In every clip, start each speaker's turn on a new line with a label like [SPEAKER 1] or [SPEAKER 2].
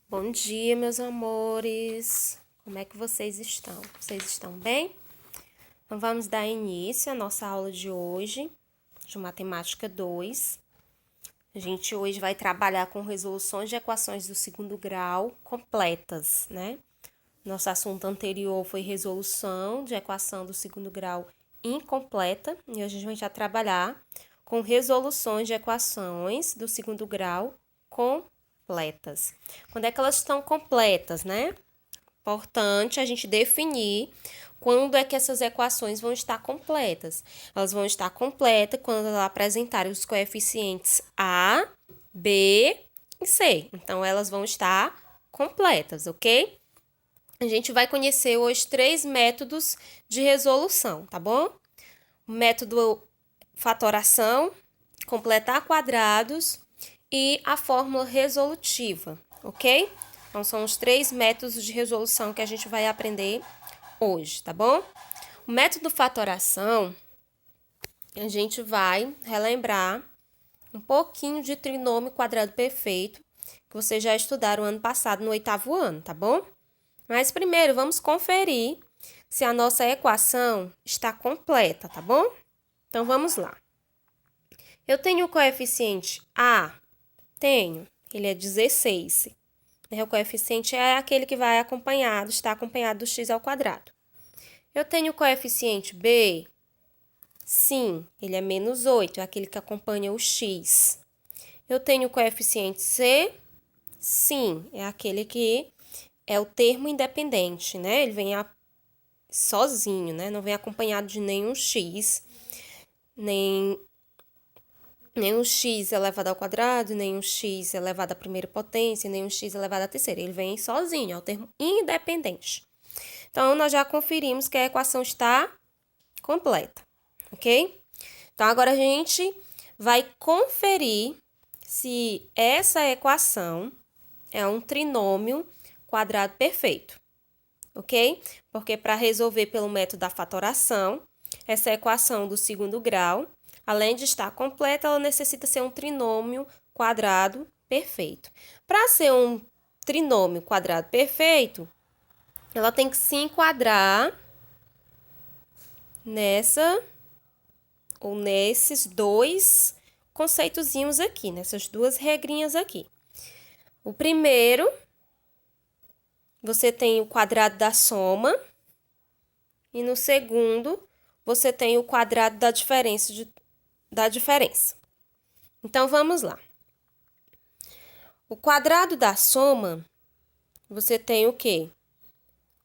[SPEAKER 1] Bom dia, meus amores. Como é que vocês estão? Vocês estão bem? Então, vamos dar início à nossa aula de hoje, de Matemática 2. A gente hoje vai trabalhar com resoluções de equações do segundo grau completas, né? Nosso assunto anterior foi resolução de equação do segundo grau incompleta. E hoje a gente vai trabalhar com resoluções de equações do segundo grau completas. Quando é que elas estão completas, né? Importante a gente definir quando é que essas equações vão estar completas. Elas vão estar completas quando elas apresentarem os coeficientes A, B e C. Então, elas vão estar completas, ok? A gente vai conhecer hoje 3 métodos de resolução, tá bom? O método fatoração, completar quadrados e a fórmula resolutiva, ok? Então, são os 3 métodos de resolução que a gente vai aprender hoje, tá bom? O método fatoração, a gente vai relembrar um pouquinho de trinômio quadrado perfeito, que vocês já estudaram ano passado no 8º ano, tá bom? Mas primeiro, vamos conferir se a nossa equação está completa, tá bom? Então, vamos lá. Eu tenho o coeficiente A? Tenho. Ele é 16. O coeficiente é aquele que vai acompanhado, está acompanhado do x ao quadrado. Eu tenho o coeficiente B? Sim, ele é menos 8, é aquele que acompanha o x. Eu tenho o coeficiente C? Sim, é aquele que é o termo independente, né? Ele vem sozinho, né? Não vem acompanhado de nenhum x, nem um x elevado ao quadrado, nem um x elevado à primeira potência, nem um x elevado à terceira. Ele vem sozinho, é o termo independente. Então, nós já conferimos que a equação está completa, ok? Então, agora a gente vai conferir se essa equação é um trinômio quadrado perfeito, ok? Porque para resolver pelo método da fatoração, essa equação do segundo grau, além de estar completa, ela necessita ser um trinômio quadrado perfeito. Para ser um trinômio quadrado perfeito, ela tem que se enquadrar nessa ou nesses dois conceitozinhos aqui, nessas duas regrinhas aqui. O primeiro, você tem o quadrado da soma, e no segundo, você tem o quadrado da diferença. Então, vamos lá. O quadrado da soma, você tem o quê?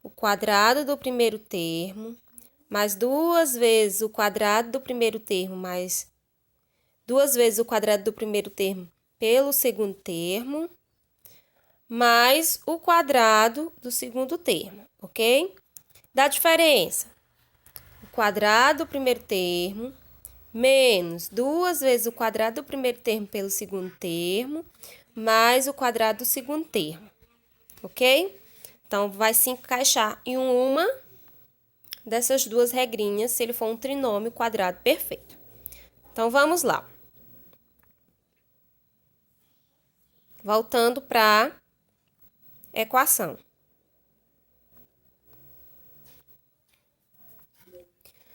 [SPEAKER 1] O quadrado do primeiro termo, mais 2 vezes o quadrado do primeiro termo, mais 2 vezes o quadrado do primeiro termo pelo segundo termo, mais o quadrado do segundo termo, ok? Da diferença, o quadrado do primeiro termo, menos 2 vezes o quadrado do primeiro termo pelo segundo termo, mais o quadrado do segundo termo, ok? Então, vai se encaixar em uma dessas duas regrinhas se ele for um trinômio quadrado perfeito. Então, vamos lá. Voltando para a equação.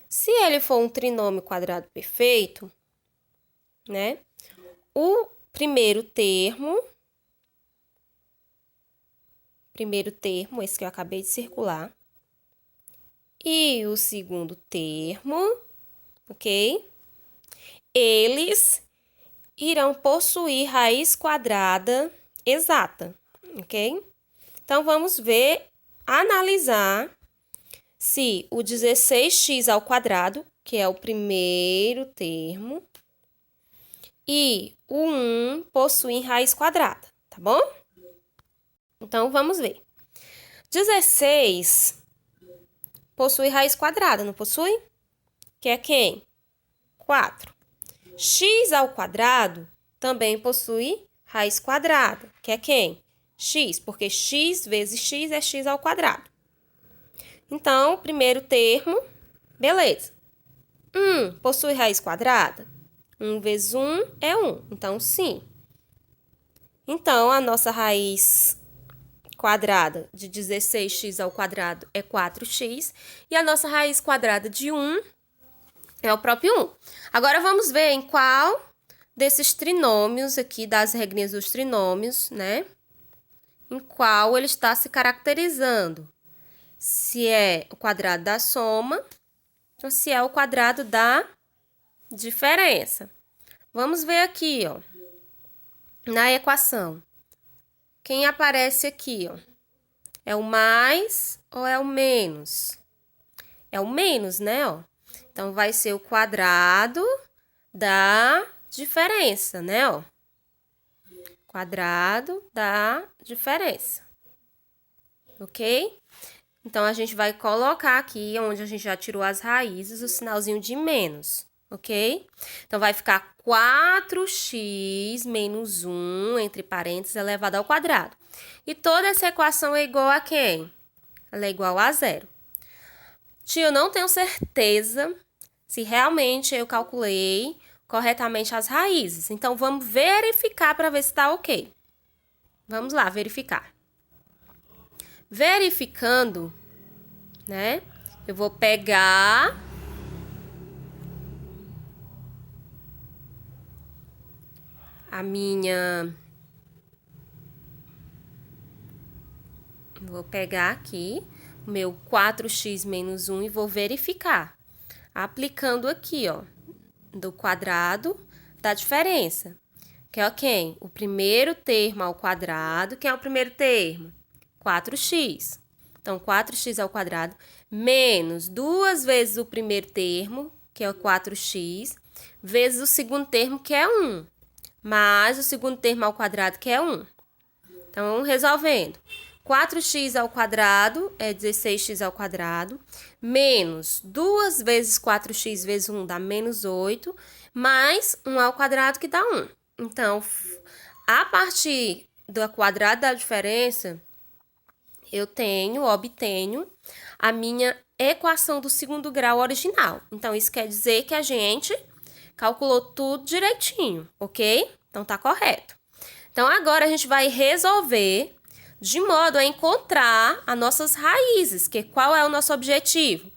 [SPEAKER 1] Se ele for um trinômio quadrado perfeito, né? O primeiro termo, esse que eu acabei de circular, e o segundo termo, ok? Eles irão possuir raiz quadrada exata, ok? Então, vamos analisar se o 16x ao quadrado, que é o primeiro termo, e o 1 possuem raiz quadrada, tá bom? Então, vamos ver. 16 possui raiz quadrada, não possui? Que é quem? 4. X ao quadrado também possui raiz quadrada, que é quem? X, porque x vezes x é x ao quadrado. Então, o primeiro termo, beleza. 1 possui raiz quadrada? 1 vezes 1 é 1, então sim. Então, a nossa raiz quadrada de 16x ao quadrado é 4x. E a nossa raiz quadrada de 1 é o próprio 1. Agora, vamos ver em qual desses trinômios aqui, das regrinhas dos trinômios, né? Em qual ele está se caracterizando. Se é o quadrado da soma ou se é o quadrado da diferença. Vamos ver aqui, ó, na equação. Quem aparece aqui, ó? É o mais ou é o menos? É o menos, né, ó? Então, vai ser o quadrado da diferença, né, ó? Quadrado da diferença. Ok? Então, a gente vai colocar aqui, onde a gente já tirou as raízes, o sinalzinho de menos, ok? Então, vai ficar 4x menos 1, entre parênteses, elevado ao quadrado. E toda essa equação é igual a quem? Ela é igual a zero. Tia, eu não tenho certeza se realmente eu calculei corretamente as raízes. Então, vamos verificar para ver se está ok. Vamos lá, verificar. Verificando, né? Eu vou pegar a minha... Vou pegar aqui o meu 4x menos 1 e vou verificar. Aplicando aqui, ó, do quadrado da diferença. Que é quem? O primeiro termo ao quadrado. Quem é o primeiro termo? 4x. Então, 4x ao quadrado menos 2 vezes o primeiro termo, que é o 4x, vezes o segundo termo, que é 1. Mais o segundo termo ao quadrado, que é 1. Então, resolvendo. 4x ao quadrado é 16x ao quadrado, menos 2 vezes 4x vezes 1 dá menos 8, mais 1 ao quadrado que dá 1. Então, a partir do quadrado da diferença, eu obtenho a minha equação do segundo grau original. Então, isso quer dizer que a gente calculou tudo direitinho, ok? Então, tá correto. Então, agora a gente vai resolver de modo a encontrar as nossas raízes, que qual é o nosso objetivo?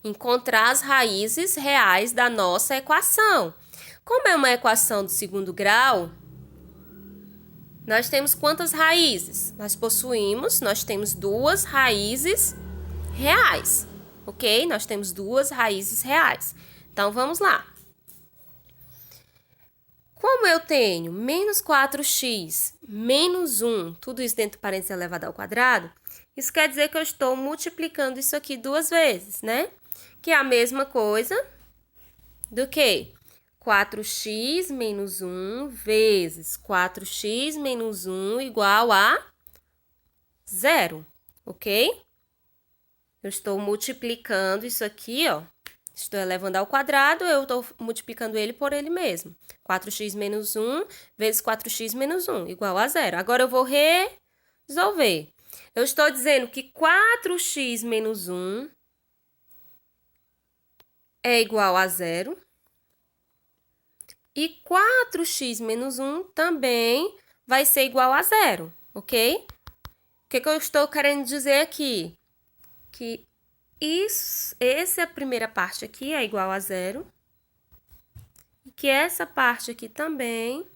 [SPEAKER 1] Encontrar as raízes reais da nossa equação. Como é uma equação do segundo grau, nós temos quantas raízes? Nós temos duas raízes reais, ok? Nós temos duas raízes reais. Então, vamos lá. Como eu tenho menos 4x menos 1, tudo isso dentro do parênteses elevado ao quadrado, isso quer dizer que eu estou multiplicando isso aqui duas vezes, né? Que é a mesma coisa do que 4x menos 1 vezes 4x menos 1 igual a 0, ok? Eu estou multiplicando isso aqui, ó. Estou elevando ao quadrado, eu estou multiplicando ele por ele mesmo. 4x menos 1 vezes 4x menos 1 igual a 0. Agora, eu vou resolver. Eu estou dizendo que 4x menos 1 é igual a 0. E 4x menos 1 também vai ser igual a 0, ok? O que eu estou querendo dizer aqui? Que essa primeira parte aqui é igual a 0. E que essa parte aqui também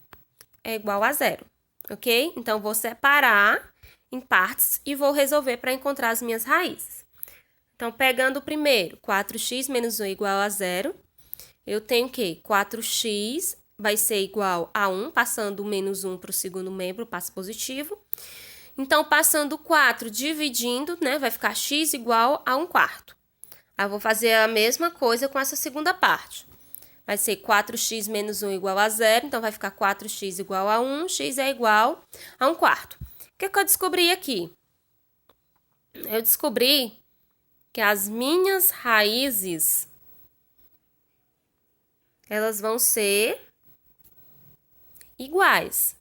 [SPEAKER 1] é igual a 0, ok? Então, vou separar em partes e vou resolver para encontrar as minhas raízes. Então, pegando o primeiro, 4x menos 1 igual a 0, eu tenho que 4x vai ser igual a 1, passando o menos 1 para o segundo membro, passo positivo. Então, passando 4 dividindo, né, vai ficar x igual a 1/4. Aí, eu vou fazer a mesma coisa com essa segunda parte. Vai ser 4x menos 1 igual a 0, então vai ficar 4x igual a 1, x é igual a 1/4. O que eu descobri aqui? Eu descobri que as minhas raízes, elas vão ser iguais,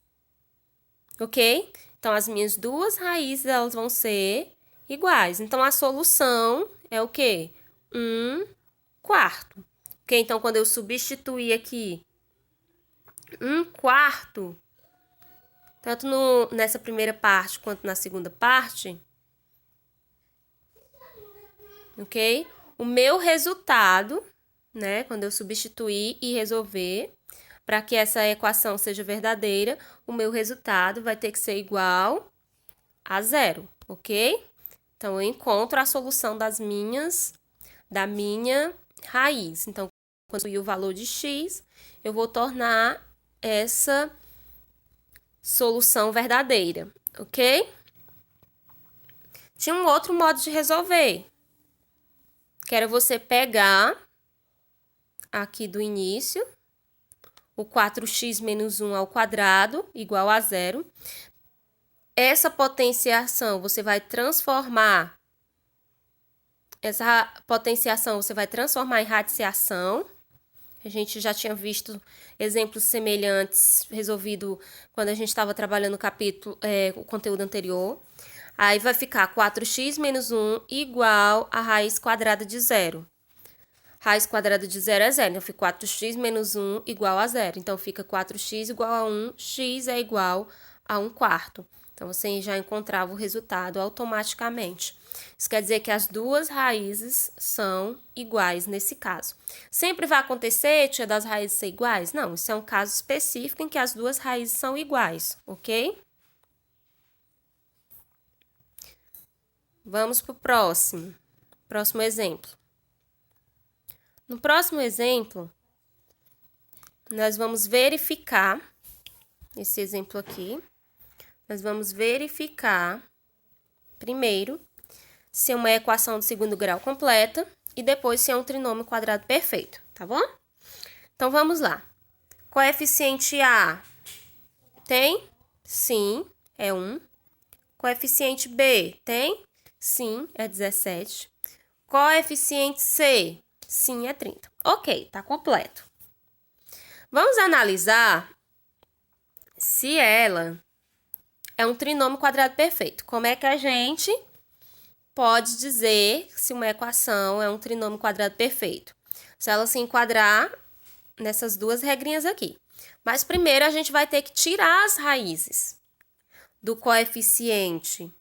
[SPEAKER 1] ok? Então, as minhas duas raízes, elas vão ser iguais. Então, a solução é o quê? 1/4. Ok? Então, quando eu substituir aqui 1/4 tanto nessa primeira parte quanto na segunda parte, ok? O meu resultado, né, quando eu substituir e resolver, para que essa equação seja verdadeira, o meu resultado vai ter que ser igual a 0, ok? Então, eu encontro a solução da minha raiz. Então, quando eu o valor de x, eu vou tornar essa solução verdadeira, ok? Tinha um outro modo de resolver, que era você pegar aqui do início, o 4x menos 1 ao quadrado, igual a 0. Essa potenciação, você vai transformar em radiciação. A gente já tinha visto exemplos semelhantes resolvido quando a gente estava trabalhando o conteúdo anterior. Aí vai ficar 4x menos 1 igual a raiz quadrada de 0. Raiz quadrada de 0 é 0, então fica 4x menos 1 igual a 0. Então, fica 4x igual a 1, x é igual a 1/4. Então, você já encontrava o resultado automaticamente. Isso quer dizer que as duas raízes são iguais nesse caso. Sempre vai acontecer, tia, das raízes ser iguais? Não, isso é um caso específico em que as duas raízes são iguais, ok? Vamos para o próximo exemplo. No próximo exemplo, nós vamos verificar, esse exemplo aqui, nós vamos verificar, primeiro, se é uma equação de segundo grau completa e depois se é um trinômio quadrado perfeito, tá bom? Então, vamos lá. Coeficiente A tem? Sim, é 1. Coeficiente B tem? Sim, é 17. Coeficiente C? Sim, é 30. Ok, tá completo. Vamos analisar se ela é um trinômio quadrado perfeito. Como é que a gente pode dizer se uma equação é um trinômio quadrado perfeito? Se ela se enquadrar nessas duas regrinhas aqui. Mas primeiro a gente vai ter que tirar as raízes do coeficiente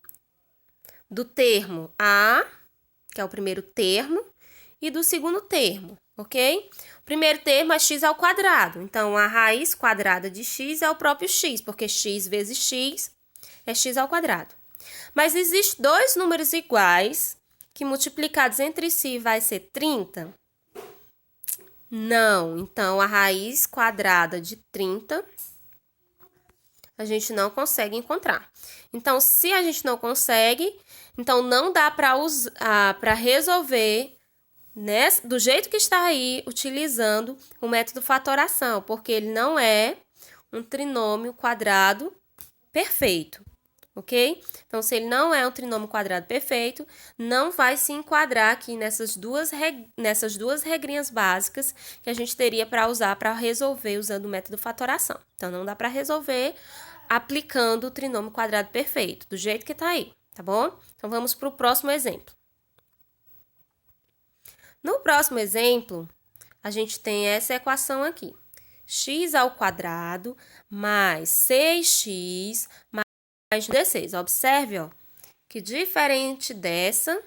[SPEAKER 1] do termo A, que é o primeiro termo, e do segundo termo, ok? O primeiro termo é x ao quadrado. Então, a raiz quadrada de x é o próprio x, porque x vezes x é x ao quadrado. Mas existem dois números iguais que multiplicados entre si vai ser 30? Não. Então, a raiz quadrada de 30 a gente não consegue encontrar. Então, se a gente não consegue, então não dá para resolver, né, do jeito que está aí, utilizando o método fatoração, porque ele não é um trinômio quadrado perfeito, ok? Então, se ele não é um trinômio quadrado perfeito, não vai se enquadrar aqui nessas duas regrinhas básicas que a gente teria para usar para resolver usando o método fatoração. Então, não dá para resolver aplicando o trinômio quadrado perfeito, do jeito que está aí, tá bom? Então, vamos para o próximo exemplo. No próximo exemplo, a gente tem essa equação aqui. X ao quadrado mais 6x mais 16. Observe, ó, que diferente dessa,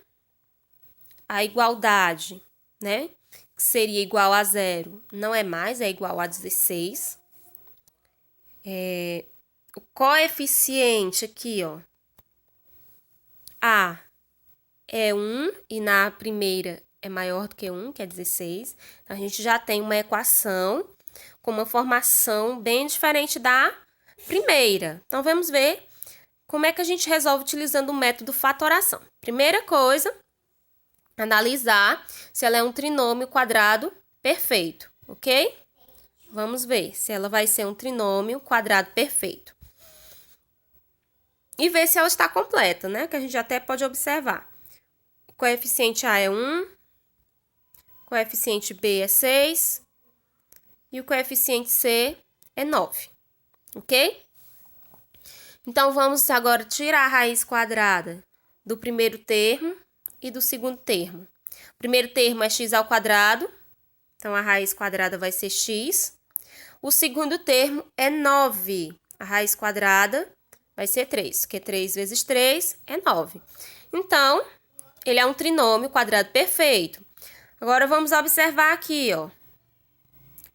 [SPEAKER 1] a igualdade, né, que seria igual a 0, não é mais, é igual a 16. O coeficiente aqui, ó, A é 1 e na primeira é maior do que 1, que é 16. Então, a gente já tem uma equação com uma formação bem diferente da primeira. Então, vamos ver como é que a gente resolve utilizando o método fatoração. Primeira coisa, analisar se ela é um trinômio quadrado perfeito, ok? Vamos ver se ela vai ser um trinômio quadrado perfeito. E ver se ela está completa, né? Que a gente até pode observar. O coeficiente A é 1, o coeficiente B é 6 e o coeficiente C é 9, ok? Então, vamos agora tirar a raiz quadrada do primeiro termo e do segundo termo. O primeiro termo é x ao quadrado, então a raiz quadrada vai ser x. O segundo termo é 9. A raiz quadrada vai ser 3, porque 3 vezes 3 é 9. Então, ele é um trinômio quadrado perfeito. Agora, vamos observar aqui, ó.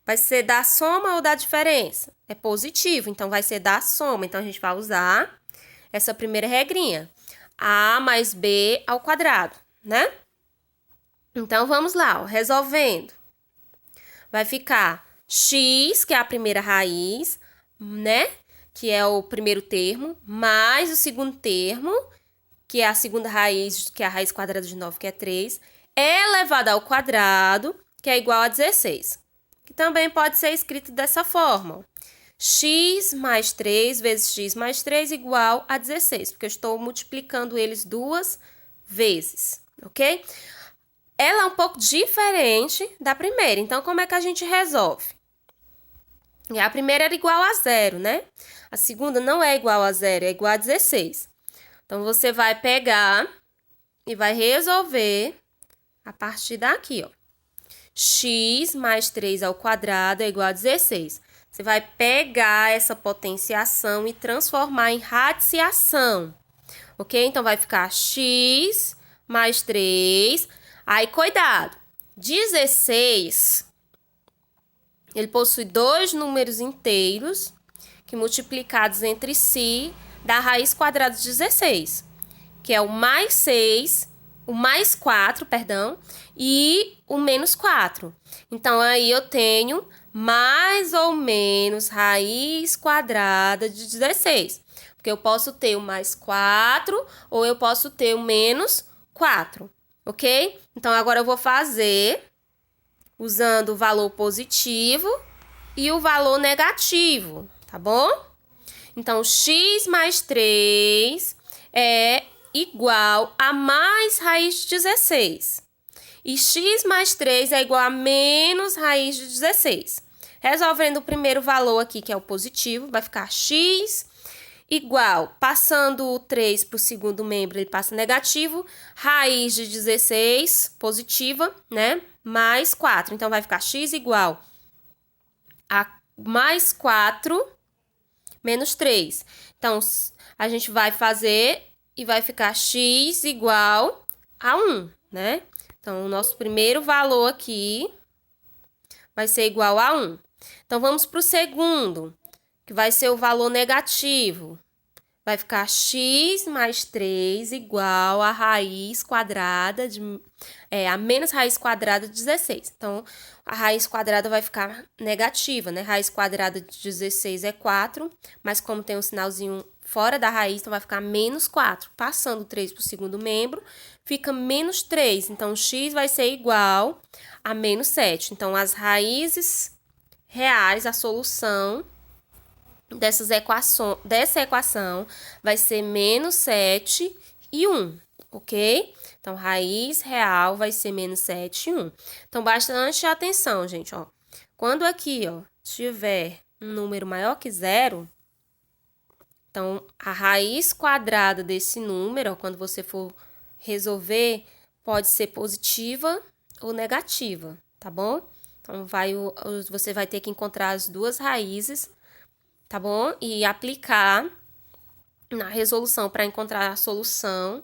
[SPEAKER 1] Vai ser da soma ou da diferença? É positivo, então vai ser da soma. Então, a gente vai usar essa primeira regrinha. A mais B ao quadrado, né? Então, vamos lá, ó, resolvendo. Vai ficar x, que é a primeira raiz, né? Que é o primeiro termo, mais o segundo termo, que é a segunda raiz, que é a raiz quadrada de 9, que é 3, elevado ao quadrado, que é igual a 16. Que também pode ser escrito dessa forma. X mais 3 vezes x mais 3 igual a 16, porque eu estou multiplicando eles duas vezes, ok? Ela é um pouco diferente da primeira, então como é que a gente resolve? E a primeira era igual a 0, né? A segunda não é igual a 0, é igual a 16. Então, você vai pegar e vai resolver a partir daqui, ó. X mais 3 ao quadrado é igual a 16. Você vai pegar essa potenciação e transformar em radiciação, ok? Então, vai ficar x mais 3. Aí, cuidado, 16, ele possui dois números inteiros que multiplicados entre si dá a raiz quadrada de 16, que é o mais 6, o mais 4, perdão, e o menos 4. Então, aí eu tenho mais ou menos raiz quadrada de 16. Porque eu posso ter o mais 4 ou eu posso ter o menos 4, ok? Então, agora eu vou fazer usando o valor positivo e o valor negativo, tá bom? Então, x mais 3 é igual a mais raiz de 16. E x mais 3 é igual a menos raiz de 16. Resolvendo o primeiro valor aqui, que é o positivo, vai ficar x igual, passando o 3 para o segundo membro, ele passa negativo, raiz de 16, positiva, né? Mais 4. Então, vai ficar x igual a mais 4 menos 3. Então, a gente vai fazer e vai ficar x igual a 1, né? Então, o nosso primeiro valor aqui vai ser igual a 1. Então, vamos para o segundo, que vai ser o valor negativo. Vai ficar x mais 3 igual a raiz quadrada a menos raiz quadrada de 16. Então, a raiz quadrada vai ficar negativa, né? Raiz quadrada de 16 é 4, mas como tem um sinalzinho fora da raiz, então vai ficar menos 4. Passando o 3 para o segundo membro, fica menos 3. Então, x vai ser igual a menos 7. Então, as raízes reais, a solução dessa equação vai ser menos 7 e 1, ok? Então, raiz real vai ser menos 7 e 1. Então, bastante atenção, gente, ó. Quando aqui, ó, tiver um número maior que 0, então, a raiz quadrada desse número, ó, quando você for resolver, pode ser positiva ou negativa, tá bom? Então, você vai ter que encontrar as duas raízes, tá bom? E aplicar na resolução para encontrar a solução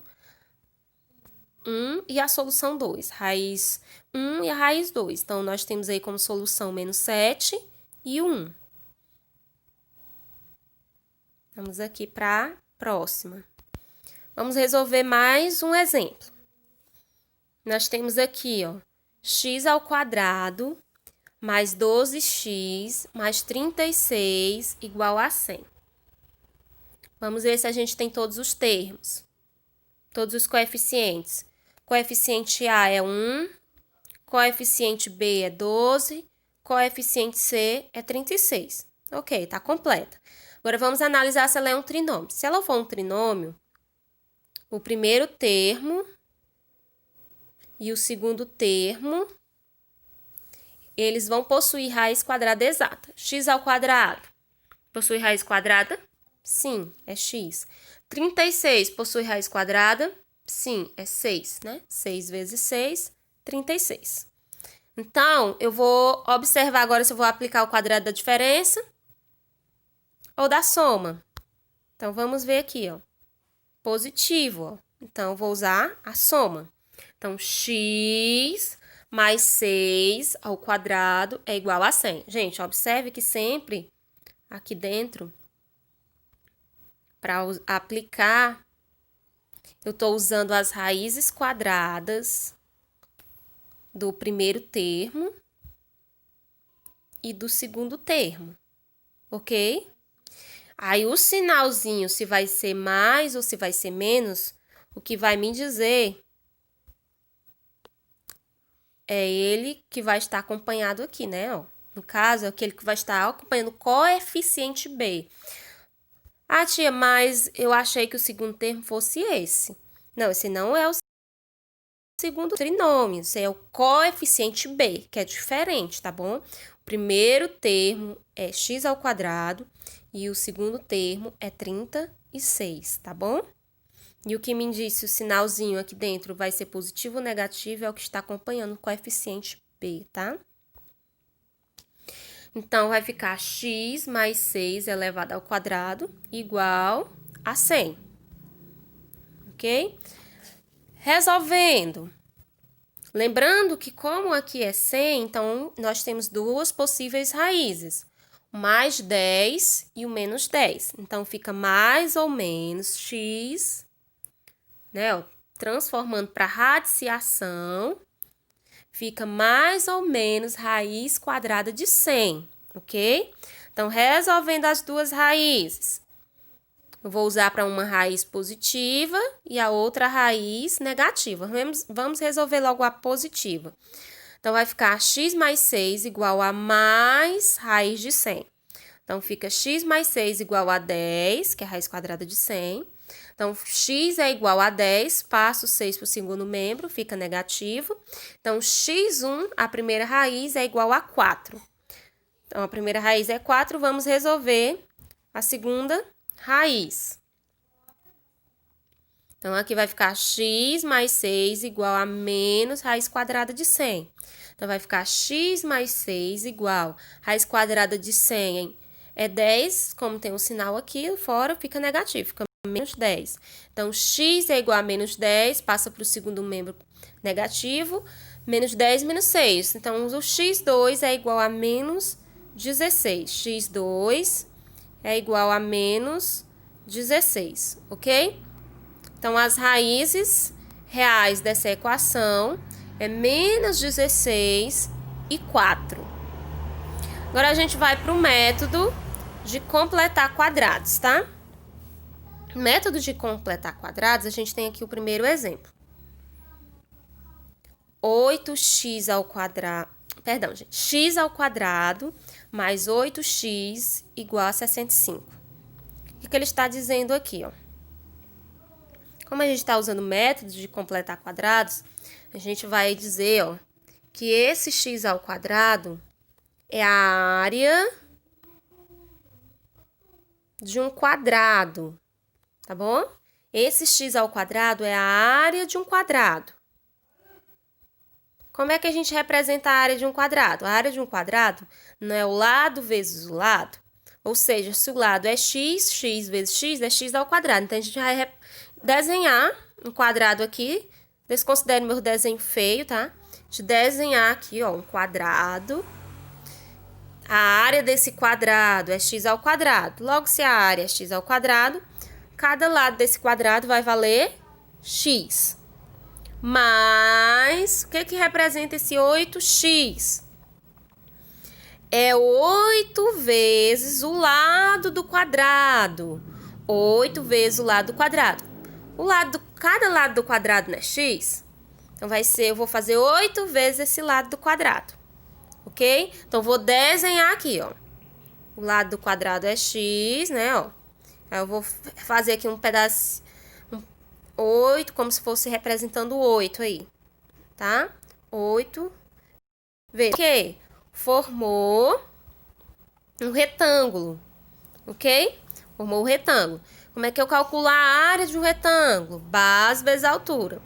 [SPEAKER 1] 1 e a solução 2. Raiz 1 e a raiz 2. Então, nós temos aí como solução menos 7 e 1. Vamos aqui para a próxima. Vamos resolver mais um exemplo. Nós temos aqui, ó, x ao quadrado mais 12x mais 36 igual a 100. Vamos ver se a gente tem todos os termos, todos os coeficientes. Coeficiente A é 1, coeficiente B é 12, coeficiente C é 36. Ok, tá completa. Agora, vamos analisar se ela é um trinômio. Se ela for um trinômio, o primeiro termo e o segundo termo, eles vão possuir raiz quadrada exata. X ao quadrado possui raiz quadrada? Sim, é x. 36 possui raiz quadrada? Sim, é 6, né? 6 vezes 6, 36. Então, eu vou observar agora se eu vou aplicar o quadrado da diferença. ou da soma? Então, vamos ver aqui, ó. Positivo, ó. Então, vou usar a soma. Então, x mais 6 ao quadrado é igual a 100. Gente, observe que sempre aqui dentro, para aplicar, eu estou usando as raízes quadradas do primeiro termo e do segundo termo, ok? Aí, o sinalzinho, se vai ser mais ou se vai ser menos, o que vai me dizer é ele que vai estar acompanhado aqui, né? Ó, no caso, é aquele que vai estar acompanhando o coeficiente b. Ah, tia, mas eu achei que o segundo termo fosse esse. Não, esse não é o segundo trinômio, esse é o coeficiente b, que é diferente, tá bom? O primeiro termo é x ao quadrado e o segundo termo é 36, tá bom? E o que me diz se o sinalzinho aqui dentro vai ser positivo ou negativo é o que está acompanhando o coeficiente b, tá? Então, vai ficar x mais 6 elevado ao quadrado igual a 100, ok? Resolvendo. Lembrando que como aqui é 100, então, nós temos duas possíveis raízes. O mais 10 e o menos 10. Então, fica mais ou menos x, né? Ó, transformando para radiciação, fica mais ou menos raiz quadrada de 100, ok? Então, resolvendo as duas raízes, eu vou usar para uma raiz positiva e a outra raiz negativa. Vamos resolver logo a positiva. Então, vai ficar x mais 6 igual a mais raiz de 100. Então, fica x mais 6 igual a 10, que é a raiz quadrada de 100. Então, x é igual a 10, passo 6 para o segundo membro, fica negativo. Então, x1, a primeira raiz, é igual a 4. Então, a primeira raiz é 4, vamos resolver a segunda raiz. Então, aqui vai ficar x mais 6 igual a menos raiz quadrada de 100. Então, vai ficar x mais 6 igual raiz quadrada de 100 é 10, como tem um sinal aqui fora, fica negativo, fica menos 10. Então, x é igual a menos 10, passa para o segundo membro negativo, menos 10 menos 6. Então, o x2 é igual a menos 16. x2 é igual a menos 16, ok? Então, as raízes reais dessa equação é menos 16 e 4. Agora, a gente vai para o método de completar quadrados, tá? Método de completar quadrados, a gente tem aqui o primeiro exemplo. 8x ao quadrado, perdão, gente, x ao quadrado mais 8x igual a 65. O que ele está dizendo aqui, ó? Como a gente está usando o método de completar quadrados, a gente vai dizer, ó, que esse x ao quadrado é a área de um quadrado, tá bom? Esse x ao quadrado é a área de um quadrado. Como é que a gente representa a área de um quadrado? A área de um quadrado não é o lado vezes o lado. Ou seja, se o lado é x, x vezes x é x ao quadrado. Então, a gente vai desenhar um quadrado aqui. Desconsidere meu desenho feio, tá? De desenhar aqui, ó, um quadrado. A área desse quadrado é x ao quadrado. Logo, se a área é x ao quadrado, cada lado desse quadrado vai valer x. Mas, o que representa esse 8x? É 8 vezes o lado do quadrado. 8 vezes o lado do quadrado. Cada lado do quadrado não é x? Então, eu vou fazer 8 vezes esse lado do quadrado. Ok? Então, vou desenhar aqui, ó. O lado do quadrado é x, né, ó. Aí, eu vou fazer aqui um pedaço, 8, como se fosse representando 8 aí, tá? 8 vezes. Ok? Formou um retângulo, ok? Formou um retângulo. Como é que eu calculo a área de um retângulo? Base vezes altura.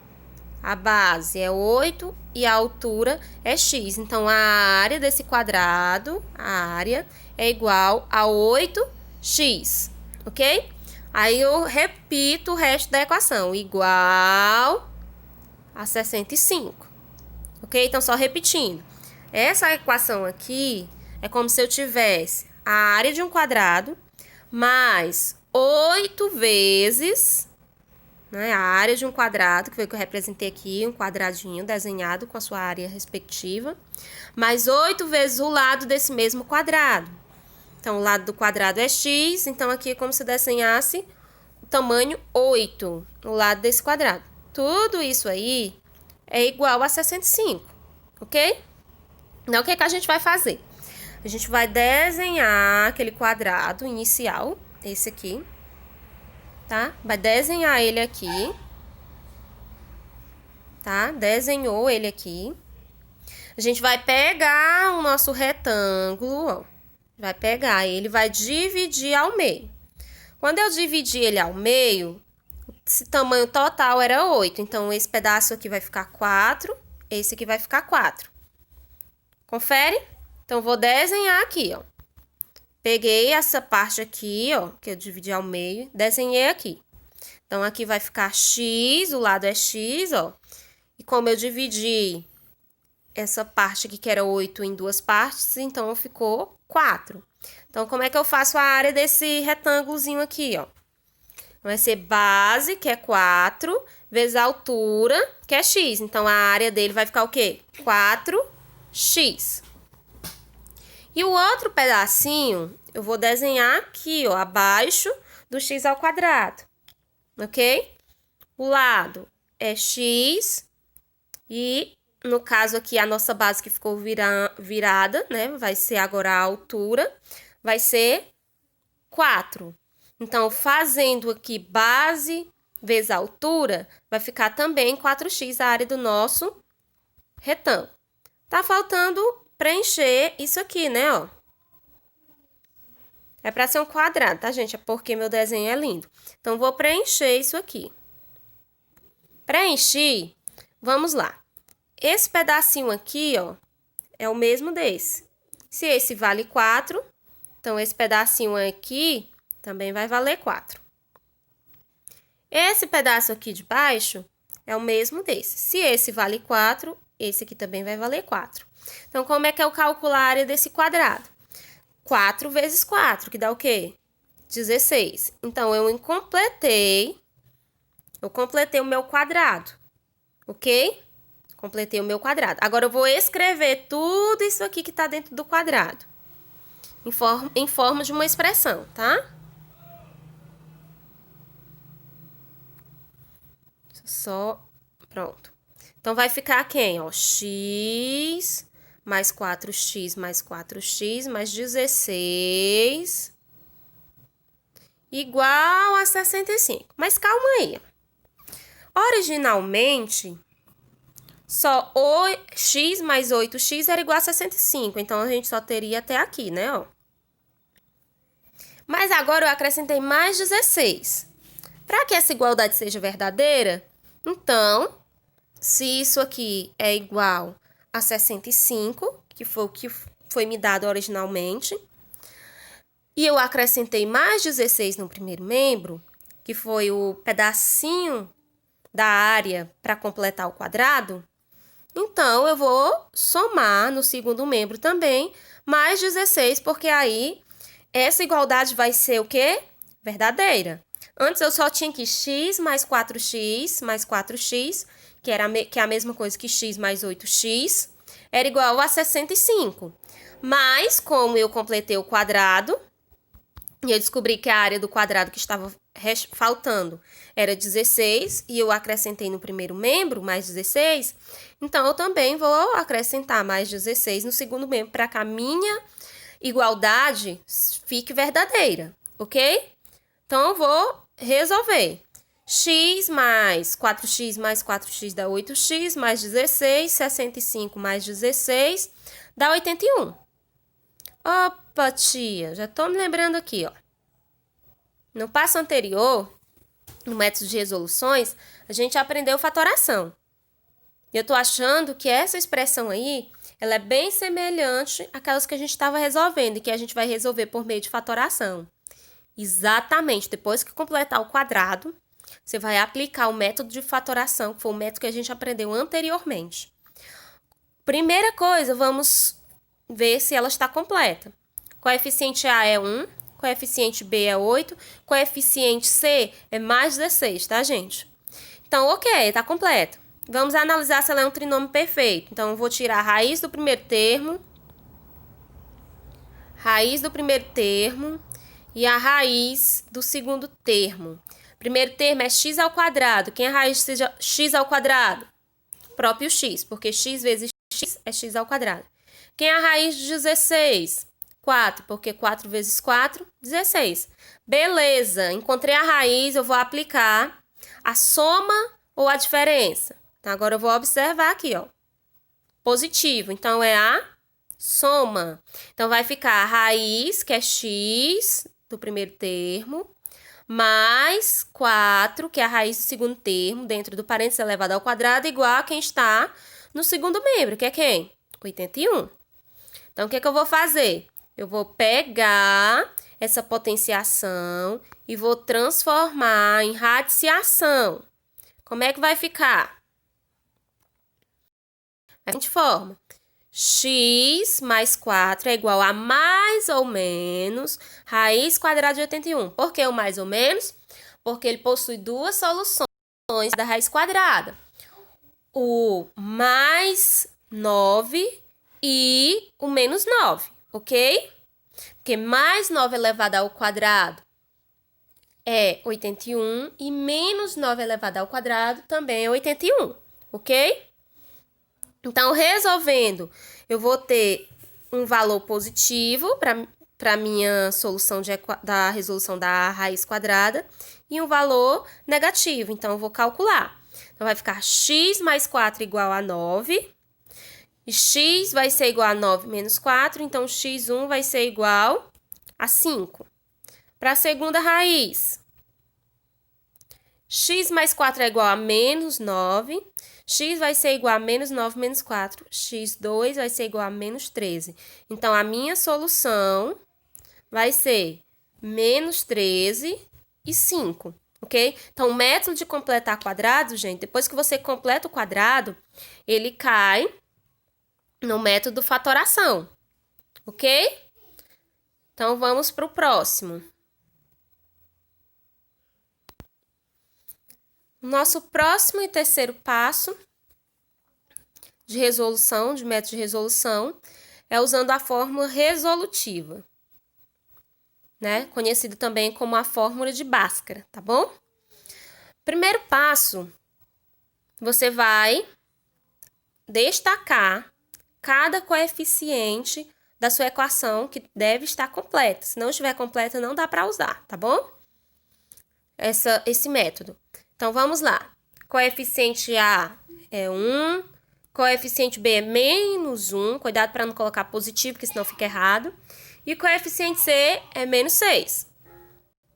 [SPEAKER 1] A base é 8 e a altura é x. Então, a área desse quadrado, a área, é igual a 8 x, ok? Aí eu repito o resto da equação, igual a 65, ok? Então, só repetindo. Essa equação aqui é como se eu tivesse a área de um quadrado mais 8 vezes, né, a área de um quadrado, que foi o que eu representei aqui, um quadradinho desenhado com a sua área respectiva, mais 8 vezes o lado desse mesmo quadrado. Então, o lado do quadrado é x, então aqui é como se desenhasse o tamanho 8, o lado desse quadrado. Tudo isso aí é igual a 65, ok? Então, o que que a gente vai fazer? A gente vai desenhar aquele quadrado inicial, esse aqui, tá? Vai desenhar ele aqui, tá? Desenhou ele aqui. A gente vai pegar o nosso retângulo, ó. Vai pegar ele, vai dividir ao meio. Quando eu dividir ele ao meio, esse tamanho total era 8. Então, esse pedaço aqui vai ficar 4, esse aqui vai ficar 4. Confere? Então, vou desenhar aqui, ó. Peguei essa parte aqui, ó, que eu dividi ao meio, desenhei aqui. Então, aqui vai ficar x, o lado é x, ó. E como eu dividi essa parte aqui, que era 8, em duas partes, então ficou 4. Então, como é que eu faço a área desse retângulozinho aqui, ó? Vai ser base, que é 4, vezes a altura, que é x. Então, a área dele vai ficar o quê? 4x. E o outro pedacinho, eu vou desenhar aqui, ó, abaixo do x ao quadrado, ok? O lado é x e, no caso aqui, a nossa base que ficou virada, né? Vai ser agora a altura, vai ser 4. Então, fazendo aqui base vezes a altura, vai ficar também 4x a área do nosso retângulo. Tá faltando preencher isso aqui, né, ó. É para ser um quadrado, tá, gente? É porque meu desenho é lindo. Então, vou preencher isso aqui. Preenchi, vamos lá. Esse pedacinho aqui, ó, é o mesmo desse. Se esse vale 4, então esse pedacinho aqui também vai valer 4. Esse pedaço aqui de baixo é o mesmo desse. Se esse vale 4, esse aqui também vai valer 4. Então, como é que eu calculo a área desse quadrado? 4 vezes 4, que dá o quê? 16. Então, eu completei o meu quadrado, ok? Completei o meu quadrado. Agora, eu vou escrever tudo isso aqui que está dentro do quadrado, em forma de uma expressão, tá? Pronto. Então, vai ficar quem? Ó, x mais 4x mais 4x mais 16 igual a 65. Mas calma aí. Originalmente, só x mais 8x era igual a 65. Então, a gente só teria até aqui, né? Ó. Mas agora eu acrescentei mais 16. Para que essa igualdade seja verdadeira, então, se isso aqui é igual a 65, que foi o que foi me dado originalmente, e eu acrescentei mais 16 no primeiro membro, que foi o pedacinho da área para completar o quadrado, então eu vou somar no segundo membro também mais 16, porque aí essa igualdade vai ser o quê? Verdadeira. Antes eu só tinha que x mais 4x mais 4x, que é a mesma coisa que x mais 8x, era igual a 65. Mas, como eu completei o quadrado, e eu descobri que a área do quadrado que estava faltando era 16, e eu acrescentei no primeiro membro mais 16, então eu também vou acrescentar mais 16 no segundo membro, para que a minha igualdade fique verdadeira, ok? Então, eu vou resolver. X mais 4x dá 8x, mais 16, 65 mais 16 dá 81. Opa, tia, já tô me lembrando aqui, ó. No passo anterior, no método de resoluções, a gente aprendeu fatoração. E eu tô achando que essa expressão aí, ela é bem semelhante àquelas que a gente estava resolvendo e que a gente vai resolver por meio de fatoração. Exatamente, depois que completar o quadrado, você vai aplicar o método de fatoração, que foi o método que a gente aprendeu anteriormente. Primeira coisa, vamos ver se ela está completa. Coeficiente A é 1, coeficiente B é 8, coeficiente C é mais 16, tá, gente? Então, ok, está completo. Vamos analisar se ela é um trinômio perfeito. Então, eu vou tirar a raiz do primeiro termo, e a raiz do segundo termo. Primeiro termo é x ao quadrado. Quem é a raiz de x ao quadrado? Próprio x, porque x vezes x é x ao quadrado. Quem é a raiz de 16? 4, porque 4 vezes 4, 16. Beleza, encontrei a raiz, eu vou aplicar a soma ou a diferença. Então, agora eu vou observar aqui, ó. Positivo, então é a soma. Então, vai ficar a raiz, que é x do primeiro termo, mais 4, que é a raiz do segundo termo, dentro do parênteses elevado ao quadrado, igual a quem está no segundo membro, que é quem? 81. Então, o que é que eu vou fazer? Eu vou pegar essa potenciação e vou transformar em radiciação. Como é que vai ficar? A gente forma x mais 4 é igual a mais ou menos raiz quadrada de 81. Por que o mais ou menos? Porque ele possui duas soluções da raiz quadrada. O mais 9 e o menos 9, ok? Porque mais 9 elevado ao quadrado é 81 e menos 9 elevado ao quadrado também é 81, ok? Então, resolvendo, eu vou ter um valor positivo para a minha solução da resolução da raiz quadrada e um valor negativo. Então, eu vou calcular. Então, vai ficar x mais 4 igual a 9. E x vai ser igual a 9 menos 4. Então, x1 vai ser igual a 5. Para a segunda raiz, x mais 4 é igual a menos 9. X vai ser igual a menos 9 menos 4. X2 vai ser igual a menos 13. Então, a minha solução vai ser menos 13 e 5, ok? Então, o método de completar quadrado, gente, depois que você completa o quadrado, ele cai no método fatoração, ok? Então, vamos para o próximo. Nosso próximo e terceiro passo de resolução, de método de resolução, é usando a fórmula resolutiva, né? Conhecido também como a fórmula de Bhaskara, tá bom? Primeiro passo, você vai destacar cada coeficiente da sua equação que deve estar completa. Se não estiver completa, não dá para usar, tá bom? Esse método. Então, vamos lá. Coeficiente A é 1, coeficiente B é menos 1, cuidado para não colocar positivo, porque senão fica errado. E coeficiente C é menos 6.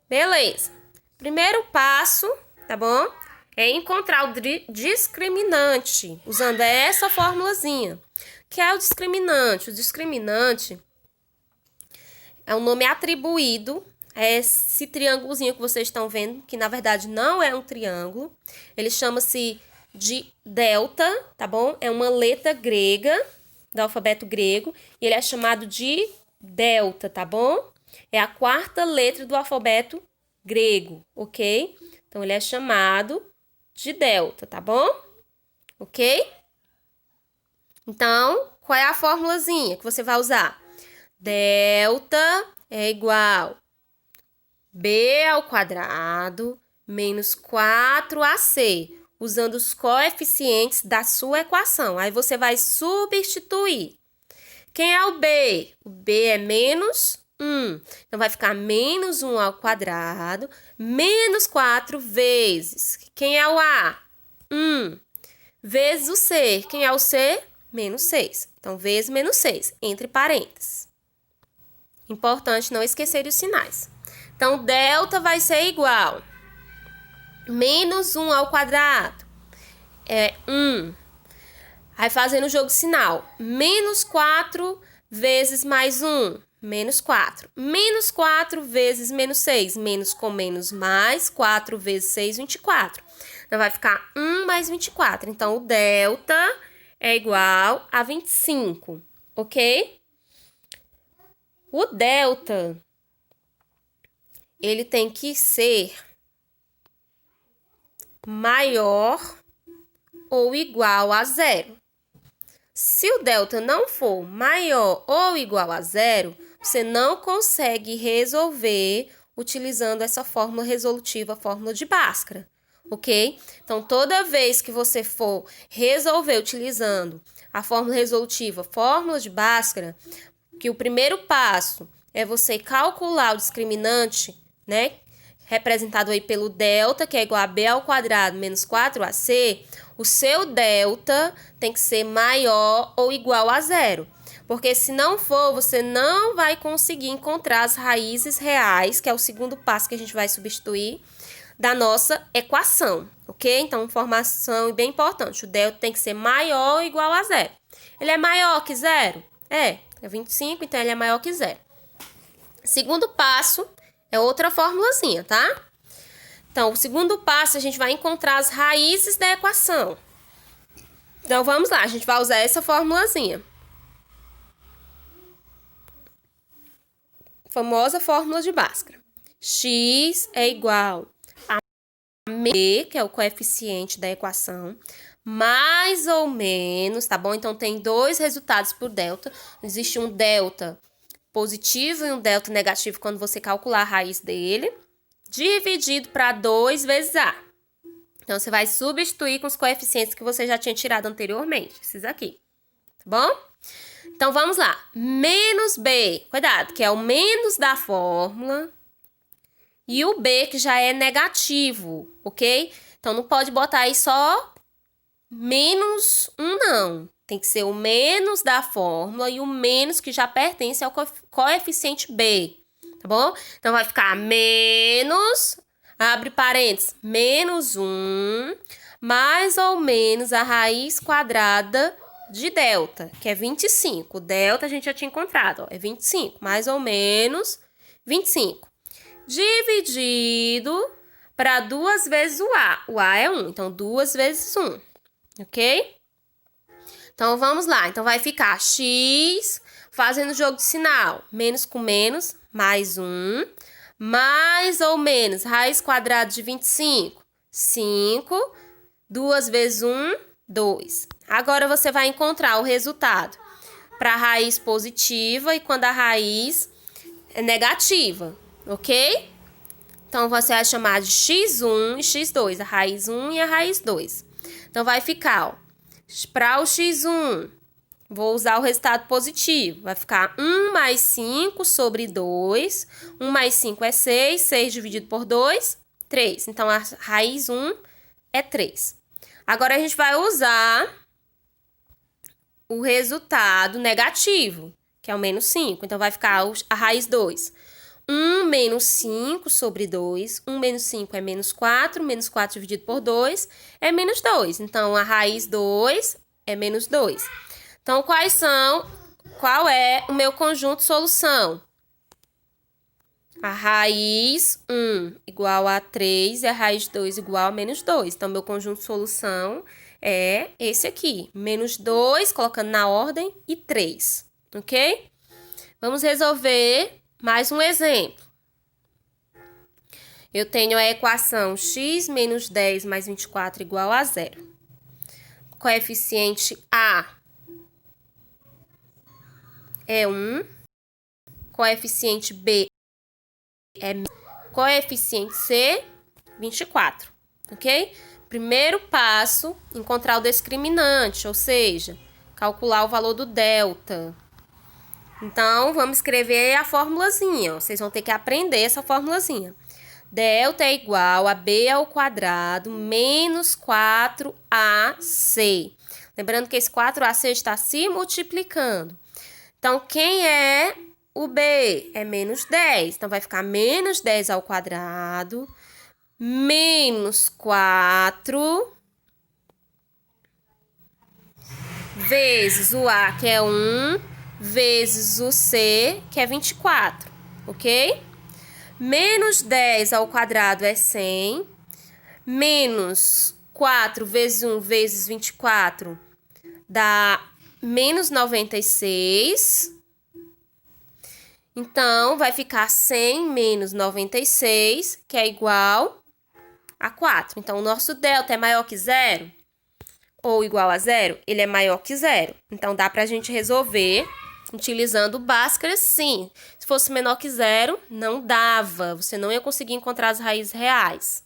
[SPEAKER 1] Beleza. Primeiro passo, tá bom? É encontrar o discriminante, usando essa formulazinha. Que é o discriminante? O discriminante é um nome atribuído a esse triângulozinho que vocês estão vendo, que na verdade não é um triângulo. Ele chama-se de delta, tá bom? É uma letra grega, do alfabeto grego, e ele é chamado de delta, tá bom? É a quarta letra do alfabeto grego, ok? Então, ele é chamado de delta, tá bom? Ok? Então, qual é a formulazinha que você vai usar? Delta é igual b ao quadrado menos 4ac, usando os coeficientes da sua equação. Aí você vai substituir. Quem é o b? O b é menos 1. Então, vai ficar menos 1 ao quadrado, menos 4 vezes. Quem é o a? 1. Vezes o c. Quem é o c? Menos 6. Então, vezes menos 6, entre parênteses. Importante não esquecer os sinais. Então, delta vai ser igual menos 1 ao quadrado é 1. Aí, fazendo o jogo de sinal, menos 4 vezes mais 1, menos 4. Menos 4 vezes menos 6. Menos com menos mais, 4 vezes 6, 24. Então, vai ficar 1 mais 24. Então, o delta é igual a 25, ok? O delta, ele tem que ser maior ou igual a zero. Se o delta não for maior ou igual a zero, você não consegue resolver utilizando essa fórmula resolutiva, a fórmula de Bhaskara, ok? Então, toda vez que você for resolver utilizando a fórmula resolutiva, fórmula de Bhaskara, que o primeiro passo é você calcular o discriminante, né? Representado aí pelo delta, que é igual a b ao quadrado menos 4ac, o seu delta tem que ser maior ou igual a zero. Porque se não for, você não vai conseguir encontrar as raízes reais, que é o segundo passo que a gente vai substituir, da nossa equação, ok? Então, informação bem importante, o delta tem que ser maior ou igual a zero. Ele é maior que zero? É 25, então ele é maior que zero. Segundo passo é outra formulazinha, tá? Então, o segundo passo, a gente vai encontrar as raízes da equação. Então, vamos lá, a gente vai usar essa formulazinha. Famosa fórmula de Bhaskara. X é igual a B, que é o coeficiente da equação, mais ou menos, tá bom? Então, tem dois resultados por delta. Existe um delta positivo e um delta negativo quando você calcular a raiz dele, dividido para 2 vezes A. Então, você vai substituir com os coeficientes que você já tinha tirado anteriormente, esses aqui, tá bom? Então, vamos lá. Menos B, cuidado, que é o menos da fórmula, e o B, que já é negativo, ok? Então, não pode botar aí só menos 1, não. Tem que ser o menos da fórmula e o menos que já pertence ao coeficiente B, tá bom? Então, vai ficar menos, abre parênteses, menos 1, mais ou menos a raiz quadrada de delta, que é 25. O delta a gente já tinha encontrado, ó, é 25, mais ou menos 25. Dividido para 2 vezes o A. O A é 1, então 2 vezes 1, ok? Então, vamos lá. Então, vai ficar x, fazendo jogo de sinal, menos com menos, mais 1, mais ou menos, raiz quadrada de 25, 5, 2 vezes 1, 2. Agora, você vai encontrar o resultado para a raiz positiva e quando a raiz é negativa, ok? Então, você vai chamar de x1 e x2, a raiz 1 e a raiz 2. Então, vai ficar, ó. Para o x1, vou usar o resultado positivo. Vai ficar 1 mais 5 sobre 2. 1 mais 5 é 6. 6 dividido por 2, 3. Então, a raiz 1 é 3. Agora, a gente vai usar o resultado negativo, que é o menos 5. Então, vai ficar a raiz 2. 1 menos 5 sobre 2. 1 menos 5 é menos 4. Menos 4 dividido por 2 é menos 2. Então, a raiz 2 é menos 2. Então, qual é o meu conjunto de solução? A raiz 1 igual a 3 e a raiz 2 igual a menos 2. Então, meu conjunto de solução é esse aqui. Menos 2, colocando na ordem, e 3, ok? Vamos resolver mais um exemplo. Eu tenho a equação x menos 10 mais 24 igual a 0. Coeficiente A é 1. Coeficiente B é coeficiente C, 24, ok? Primeiro passo, encontrar o discriminante, ou seja, calcular o valor do delta. Então, vamos escrever a formulazinha, ó. Vocês vão ter que aprender essa formulazinha. Delta é igual a b ao quadrado menos 4ac. Lembrando que esse 4ac está se multiplicando. Então, quem é o b? É menos 10. Então, vai ficar menos 10 ao quadrado menos 4 vezes o a, que é 1, vezes o C, que é 24, ok? Menos 10 ao quadrado é 100, menos 4 vezes 1 vezes 24 dá menos 96. Então, vai ficar 100 menos 96, que é igual a 4. Então, o nosso delta é maior que zero? Ou igual a zero? Ele é maior que zero. Então, dá para a gente resolver utilizando Bhaskara, sim. Se fosse menor que zero, não dava. Você não ia conseguir encontrar as raízes reais.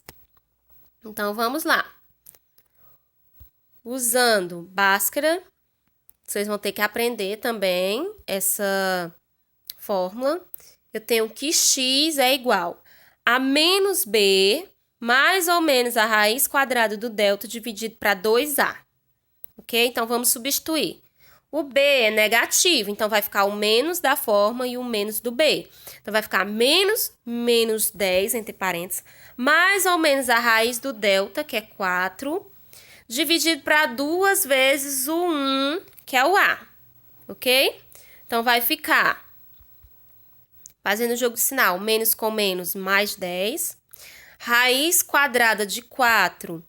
[SPEAKER 1] Então, vamos lá. Usando Bhaskara, vocês vão ter que aprender também essa fórmula. Eu tenho que x é igual a menos b mais ou menos a raiz quadrada do delta dividido para 2a. Ok? Então, vamos substituir. O b é negativo, então vai ficar o menos da forma e o menos do b. Então, vai ficar menos 10, entre parênteses, mais ou menos a raiz do delta, que é 4, dividido para 2 vezes o 1, que é o a. Ok? Então, vai ficar, fazendo o jogo de sinal, menos com menos, mais 10. Raiz quadrada de 4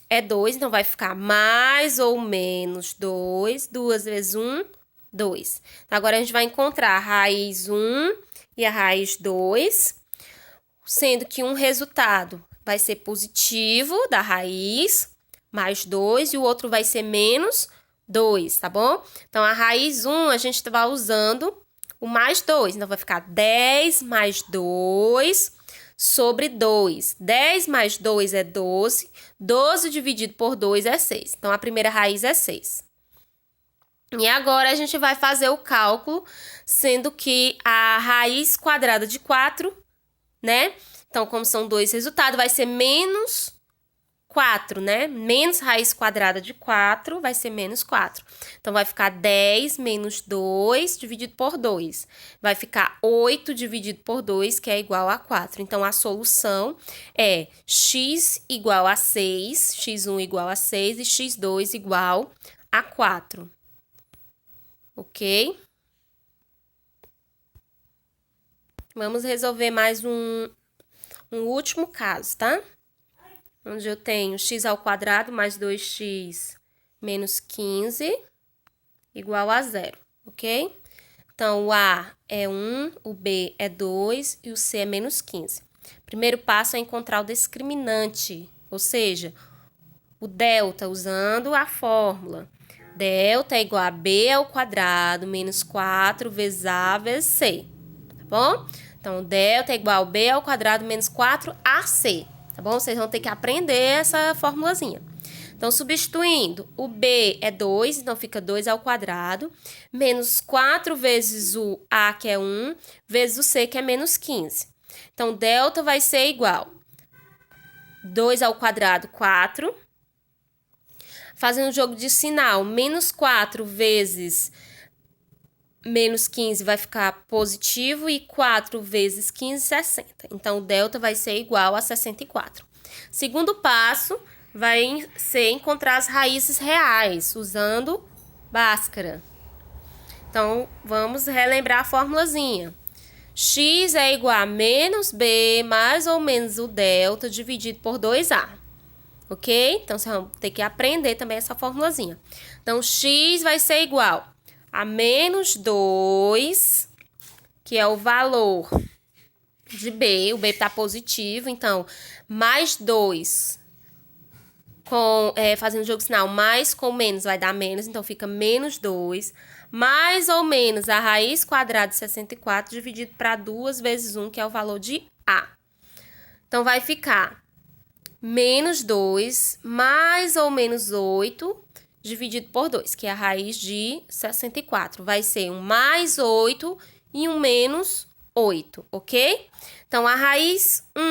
[SPEAKER 1] é 2, então vai ficar mais ou menos 2. 2 vezes 1, 2. Então, agora a gente vai encontrar a raiz 1 e a raiz 2, sendo que um resultado vai ser positivo da raiz, mais 2, e o outro vai ser menos 2, tá bom? Então, a raiz 1 a gente vai usando o mais 2. Então, vai ficar 10 mais 2 sobre 2. 10 mais 2 é 12. 12 dividido por 2 é 6. Então, a primeira raiz é 6. E agora, a gente vai fazer o cálculo, sendo que a raiz quadrada de 4, né? Então, como são dois resultados, vai ser menos 4, né? Menos raiz quadrada de 4 vai ser menos 4. Então, vai ficar 10 menos 2 dividido por 2. Vai ficar 8 dividido por 2, que é igual a 4. Então, a solução é x igual a 6, x1 igual a 6 e x2 igual a 4. Ok? Vamos resolver mais um último caso, tá? Onde eu tenho x ao quadrado mais 2x menos 15 igual a 0, ok? Então, o A é 1, o B é 2 e o C é menos 15. Primeiro passo é encontrar o discriminante, ou seja, o delta, usando a fórmula. Delta é igual a B ao quadrado menos 4 vezes A vezes C, tá bom? Então, delta é igual a B ao quadrado menos 4AC. Tá bom? Vocês vão ter que aprender essa formulazinha. Então, substituindo, o B é 2, então fica 2 ao quadrado, menos 4 vezes o A, que é 1, vezes o C, que é menos 15. Então, delta vai ser igual 2 ao quadrado, 4. Fazendo o jogo de sinal, menos 4 vezes menos 15 vai ficar positivo e 4 vezes 15, 60. Então, o delta vai ser igual a 64. Segundo passo vai ser encontrar as raízes reais, usando Bhaskara. Então, vamos relembrar a formulazinha. X é igual a menos B mais ou menos o delta dividido por 2A. Ok? Então, vocês vão ter que aprender também essa formulazinha. Então, X vai ser igual a menos 2, que é o valor de B. O B está positivo, então, mais 2, fazendo o jogo sinal, mais com menos vai dar menos, então fica menos 2, mais ou menos a raiz quadrada de 64 dividido para 2 vezes 1, que é o valor de A. Então, vai ficar menos 2, mais ou menos 8, dividido por 2, que é a raiz de 64. Vai ser um mais 8 e um menos 8, ok? Então, a raiz 1,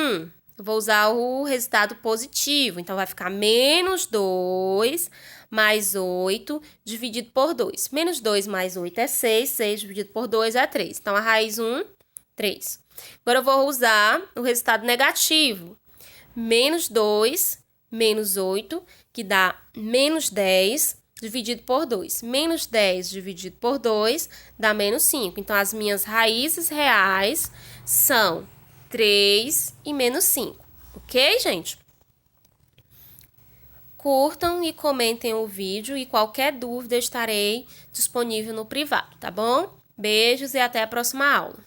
[SPEAKER 1] eu vou usar o resultado positivo. Então, vai ficar menos 2 mais 8 dividido por 2. Menos 2 mais 8 é 6, 6 dividido por 2 é 3. Então, a raiz 1, 3. Agora, eu vou usar o resultado negativo. Menos 2 menos 8, que dá menos 10, dividido por 2. Menos 10 dividido por 2 dá menos 5. Então, as minhas raízes reais são 3 e menos 5. Ok, gente? Curtam e comentem o vídeo e qualquer dúvida estarei disponível no privado, tá bom? Beijos e até a próxima aula.